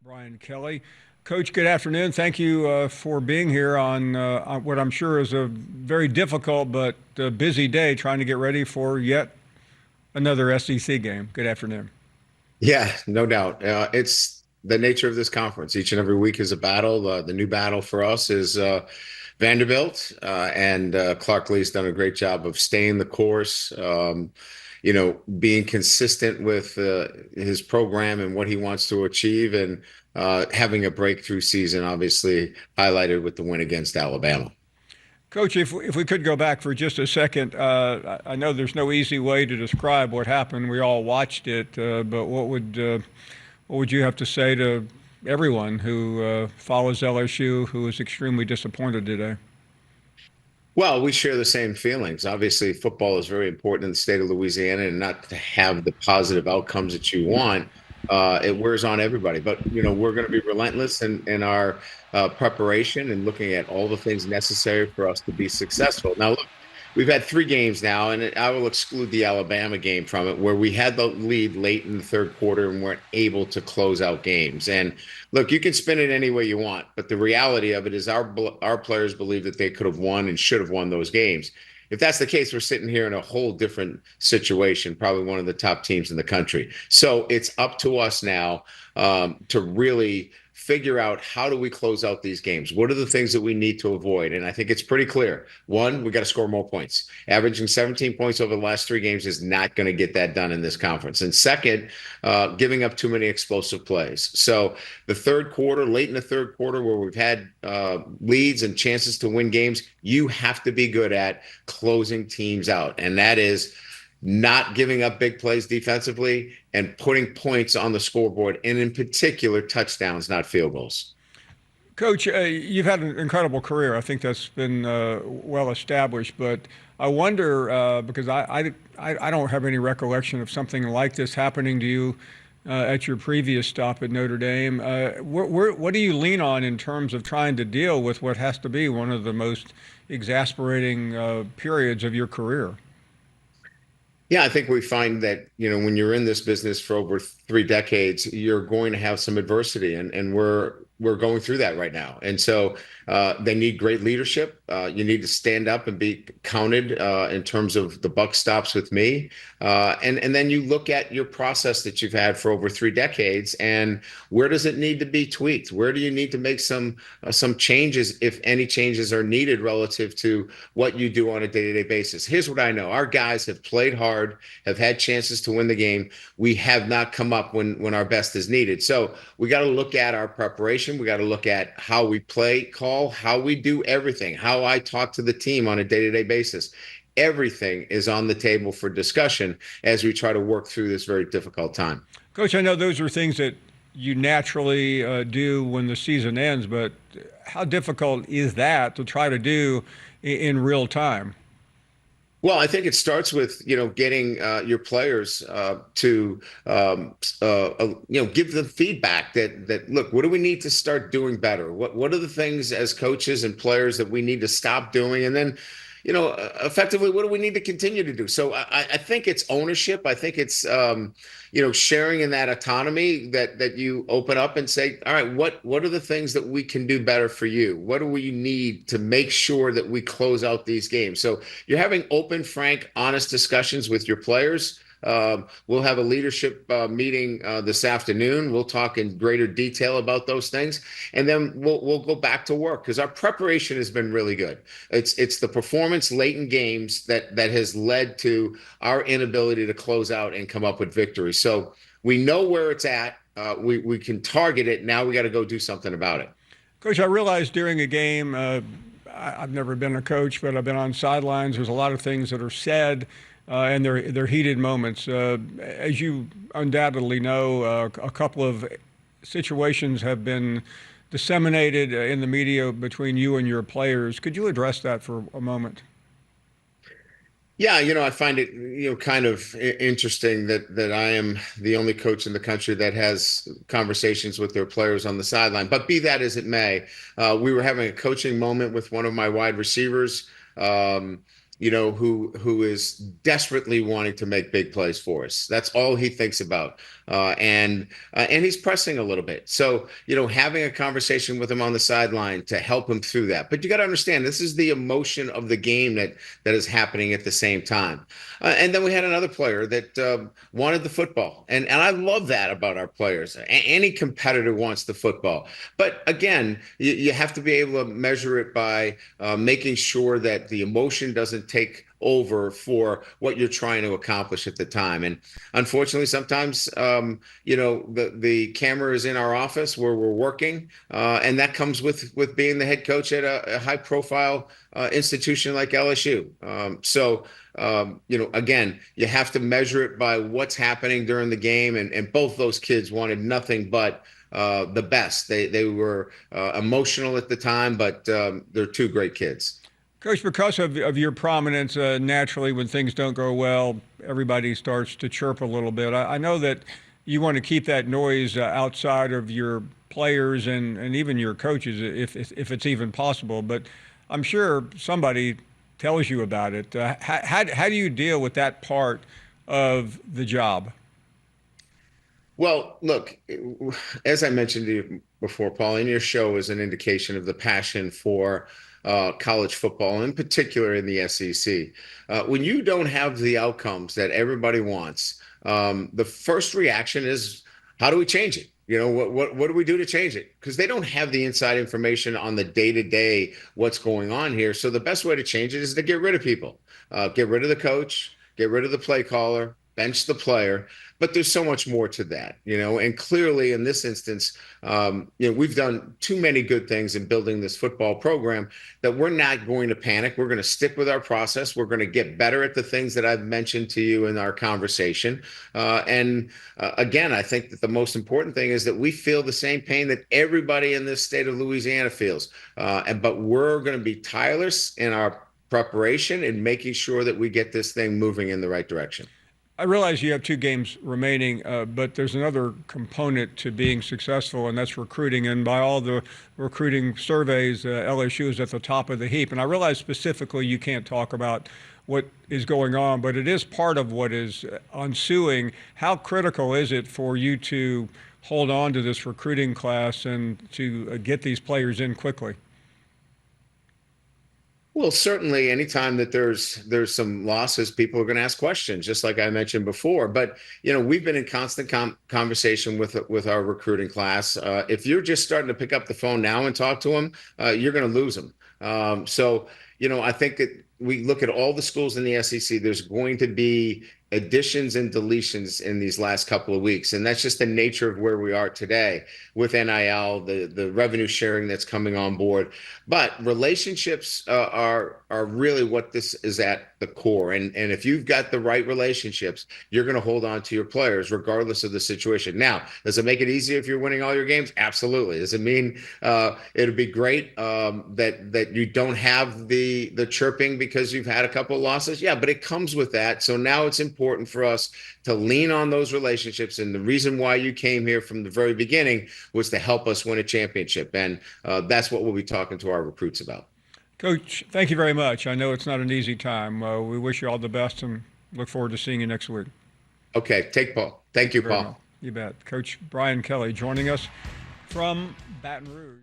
Brian Kelly. Coach, good afternoon. Thank you for being here on what I'm sure is a very difficult but busy day trying to get ready for yet another SEC game. Good afternoon. Yeah, no doubt. It's the nature of this conference. Each and every week is a battle. The new battle for us is Vanderbilt, and Clark Lee's done a great job of staying the course. Being consistent with his program and what he wants to achieve, and having a breakthrough season, obviously highlighted with the win against Alabama. Coach, if we could go back for just a second, I know there's no easy way to describe what happened. We all watched it, but what would you have to say to everyone who follows LSU, who is extremely disappointed today? Well, we share the same feelings. Obviously, football is very important in the state of Louisiana, and not to have the positive outcomes that you want, it wears on everybody. But we're going to be relentless in our preparation and looking at all the things necessary for us to be successful. Now, look, we've had three games now, and I will exclude the Alabama game from it, where we had the lead late in the third quarter and weren't able to close out games. And look, you can spin it any way you want, but the reality of it is our players believe that they could have won and should have won those games. If that's the case, we're sitting here in a whole different situation, probably one of the top teams in the country. So it's up to us now to really figure out, how do we close out these games? What are the things that we need to avoid? And I think it's pretty clear. One, we got to score more points. Averaging 17 points over the last three games is not going to get that done in this conference. And second, giving up too many explosive plays. So the third quarter, late in the third quarter, where we've had leads and chances to win games, you have to be good at closing teams out. And that is not giving up big plays defensively and putting points on the scoreboard, and in particular, touchdowns, not field goals. Coach, you've had an incredible career. I think that's been well established. But I wonder, because I don't have any recollection of something like this happening to you at your previous stop at Notre Dame. What do you lean on in terms of trying to deal with what has to be one of the most exasperating periods of your career? Yeah, I think we find that, when you're in this business for over 3 decades, you're going to have some adversity, and we're going through that right now. And so they need great leadership. You need to stand up and be counted in terms of the buck stops with me. And then you look at your process that you've had for over 3 decades, and where does it need to be tweaked? Where do you need to make some changes, if any changes are needed, relative to what you do on a day-to-day basis? Here's what I know. Our guys have played hard, have had chances to win the game. We have not come up when our best is needed. So we got to look at our preparation. We got to look at how we play call, how we do everything, how I talk to the team on a day-to-day basis. Everything is on the table for discussion as we try to work through this very difficult time. Coach, I know those are things that you naturally do when the season ends, but how difficult is that to try to do in real time? Well, I think it starts with, getting your players to give them feedback that look, what do we need to start doing better? What are the things as coaches and players that we need to stop doing? And then, effectively, what do we need to continue to do? So I think it's ownership. I think it's sharing in that autonomy that you open up and say, all right, what are the things that we can do better for you? What do we need to make sure that we close out these games? So you're having open, frank, honest discussions with your players. We'll have a leadership meeting this afternoon. We'll talk in greater detail about those things, and then we'll go back to work, because our preparation has been really good. It's the performance late in games that has led to our inability to close out and come up with victory. So we know where it's at. We can target it. Now we got to go do something about it. Coach, I realized during a game, I've never been a coach, but I've been on sidelines. There's a lot of things that are said. And they're heated moments. As you undoubtedly know, a couple of situations have been disseminated in the media between you and your players. Could you address that for a moment? Yeah, I find it, kind of interesting that I am the only coach in the country that has conversations with their players on the sideline. But be that as it may, we were having a coaching moment with one of my wide receivers. who is desperately wanting to make big plays for us. That's all he thinks about, and he's pressing a little bit. So having a conversation with him on the sideline to help him through that. But you got to understand, this is the emotion of the game that is happening at the same time. And then we had another player that wanted the football, and I love that about our players. Any competitor wants the football, but again, you have to be able to measure it by making sure that the emotion doesn't take over for what you're trying to accomplish at the time. And unfortunately, sometimes, the camera is in our office where we're working, and that comes with being the head coach at a high profile institution like LSU. Again, you have to measure it by what's happening during the game. And both those kids wanted nothing but the best. They were emotional at the time, but they're two great kids. Coach, because of your prominence, naturally, when things don't go well, everybody starts to chirp a little bit. I know that you want to keep that noise outside of your players and even your coaches, if it's even possible. But I'm sure somebody tells you about it. How do you deal with that part of the job? Well, look, as I mentioned to you before, Paul, and your show is an indication of the passion for college football, in particular in the SEC. When you don't have the outcomes that everybody wants, the first reaction is, how do we change it? What do we do to change it? Because they don't have the inside information on the day-to-day what's going on here. So the best way to change it is to get rid of people, get rid of the coach, get rid of the play caller, bench the player. But there's so much more to that, and clearly in this instance, we've done too many good things in building this football program that we're not going to panic. We're going to stick with our process. We're going to get better at the things that I've mentioned to you in our conversation. Again, I think that the most important thing is that we feel the same pain that everybody in this state of Louisiana feels. But we're going to be tireless in our preparation and making sure that we get this thing moving in the right direction. I realize you have 2 games remaining, but there's another component to being successful, and that's recruiting. And by all the recruiting surveys, LSU is at the top of the heap. And I realize specifically you can't talk about what is going on, but it is part of what is ensuing. How critical is it for you to hold on to this recruiting class and to get these players in quickly? Well, certainly, anytime that there's some losses, people are going to ask questions, just like I mentioned before. But we've been in constant conversation with our recruiting class. If you're just starting to pick up the phone now and talk to them, you're going to lose them. I think that we look at all the schools in the SEC. There's going to be additions and deletions in these last couple of weeks, and that's just the nature of where we are today with NIL, the revenue sharing that's coming on board. But relationships are really what this is at the core, and if you've got the right relationships, you're going to hold on to your players regardless of the situation. Now, does it make it easier if you're winning all your games? Absolutely. Does it mean it'd be great that you don't have the chirping because you've had a couple of losses? Yeah, but it comes with that. So now it's important for us to lean on those relationships. And the reason why you came here from the very beginning was to help us win a championship. And that's what we'll be talking to our recruits about. Coach, thank you very much. I know it's not an easy time. We wish you all the best and look forward to seeing you next week. Okay, take Paul. Thank you, Paul. You bet. Coach Brian Kelly joining us from Baton Rouge.